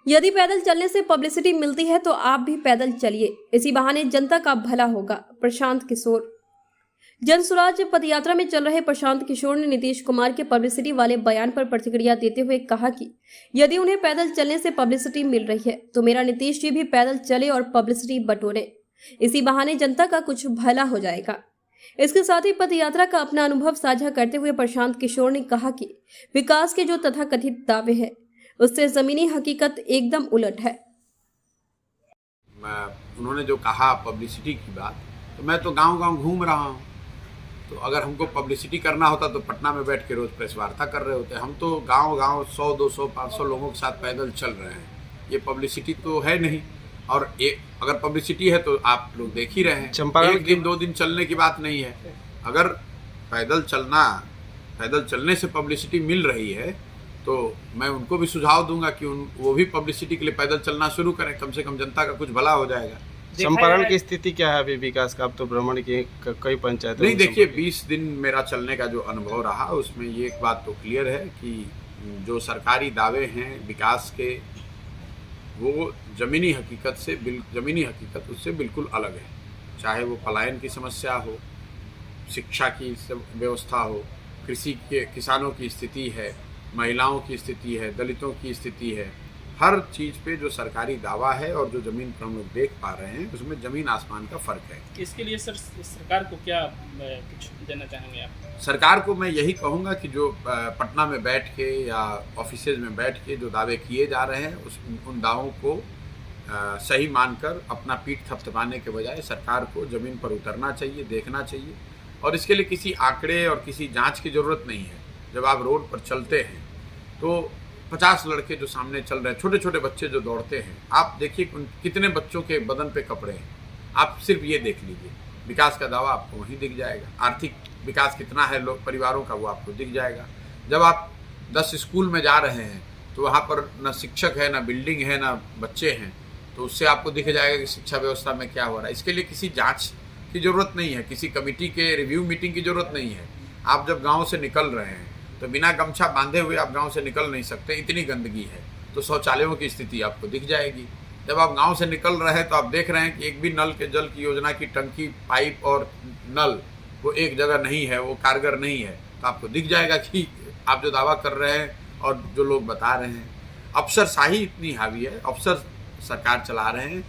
यदि पैदल चलने से पब्लिसिटी मिलती है तो आप भी पैदल चलिए, इसी बहाने जनता का भला होगा। प्रशांत किशोर। जन स्वराज पदयात्रा में चल रहे प्रशांत किशोर ने नीतीश कुमार के पब्लिसिटी वाले बयान पर प्रतिक्रिया देते हुए कहा कि यदि उन्हें पैदल चलने से पब्लिसिटी मिल रही है तो मेरा नीतीश जी भी पैदल चले और पब्लिसिटी बटोरे, इसी बहाने जनता का कुछ भला हो जाएगा। इसके साथ ही पदयात्रा का अपना अनुभव साझा करते हुए प्रशांत किशोर ने कहा कि विकास के जो तथाकथित दावे हैं उससे जमीनी हकीकत एकदम उलट है। उन्होंने जो कहा पब्लिसिटी की बात, तो मैं तो गांव-गांव घूम रहा हूं। तो अगर हमको पब्लिसिटी करना होता तो पटना में बैठ के रोज प्रेस वार्ता कर रहे होते। हम तो गांव-गांव 100, 200, 500 लोगों के साथ पैदल चल रहे हैं। ये पब्लिसिटी तो है नहीं। और अगर पब्लिसिटी है तो आप लोग देख ही रहे हैं। एक दिन 2 दिन चलने की बात नहीं है। अगर पैदल चलने से पब्लिसिटी मिल रही है तो मैं उनको भी सुझाव दूंगा कि वो भी पब्लिसिटी के लिए पैदल चलना शुरू करें। कम से कम जनता का कुछ भला हो जाएगा। चंपारण की स्थिति क्या है अभी विकास का? अब तो भ्रमण की कई पंचायत नहीं, देखिए 20 दिन मेरा चलने का जो अनुभव रहा उसमें ये एक बात तो क्लियर है कि जो सरकारी दावे हैं विकास के वो जमीनी हकीकत उससे बिल्कुल अलग है। चाहे वो पलायन की समस्या हो, शिक्षा की व्यवस्था हो, किसानों की स्थिति है, महिलाओं की स्थिति है, दलितों की स्थिति है, हर चीज़ पे जो सरकारी दावा है और जो ज़मीन पर हम लोग देख पा रहे हैं उसमें ज़मीन आसमान का फ़र्क है। इसके लिए सर सरकार को क्या कुछ देना चाहेंगे आप? सरकार को मैं यही कहूँगा कि जो पटना में बैठ के या ऑफिसेज में बैठ के जो दावे किए जा रहे हैं उन दावों को सही मानकर अपना पीठ थपथपाने के बजाय सरकार को ज़मीन पर उतरना चाहिए, देखना चाहिए। और इसके लिए किसी आंकड़े और किसी जाँच की ज़रूरत नहीं है। जब आप रोड पर चलते हैं तो 50 लड़के जो सामने चल रहे हैं, छोटे छोटे बच्चे जो दौड़ते हैं, आप देखिए कितने बच्चों के बदन पे कपड़े हैं। आप सिर्फ ये देख लीजिए, विकास का दावा आपको वहीं दिख जाएगा। आर्थिक विकास कितना है लोग परिवारों का वो आपको दिख जाएगा। जब आप 10 स्कूल में जा रहे हैं तो वहाँ पर न शिक्षक है, न बिल्डिंग है, न बच्चे हैं, तो उससे आपको दिख जाएगा कि शिक्षा व्यवस्था में क्या हो रहा है। इसके लिए किसी जाँच की ज़रूरत नहीं है, किसी कमेटी के रिव्यू मीटिंग की ज़रूरत नहीं है। आप जब गाँव से निकल रहे हैं तो बिना गमछा बांधे हुए आप गांव से निकल नहीं सकते, इतनी गंदगी है। तो शौचालयों की स्थिति आपको दिख जाएगी। जब आप गांव से निकल रहे हैं तो आप देख रहे हैं कि एक भी नल के जल की योजना की टंकी, पाइप और नल वो एक जगह नहीं है, वो कारगर नहीं है। तो आपको दिख जाएगा कि आप जो दावा कर रहे हैं और जो लोग बता रहे हैं, अफसरशाही इतनी हावी है, अफसर सरकार चला रहे हैं।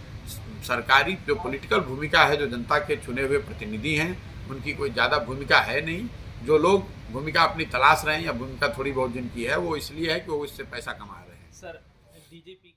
सरकारी जो पॉलिटिकल भूमिका है, जो जनता के चुने हुए प्रतिनिधि हैं, उनकी कोई ज़्यादा भूमिका है नहीं। जो लोग भूमिका अपनी तलाश रहे हैं या भूमिका थोड़ी बहुत जिनकी है वो इसलिए है कि वो इससे पैसा कमा रहे हैं। Sir BJP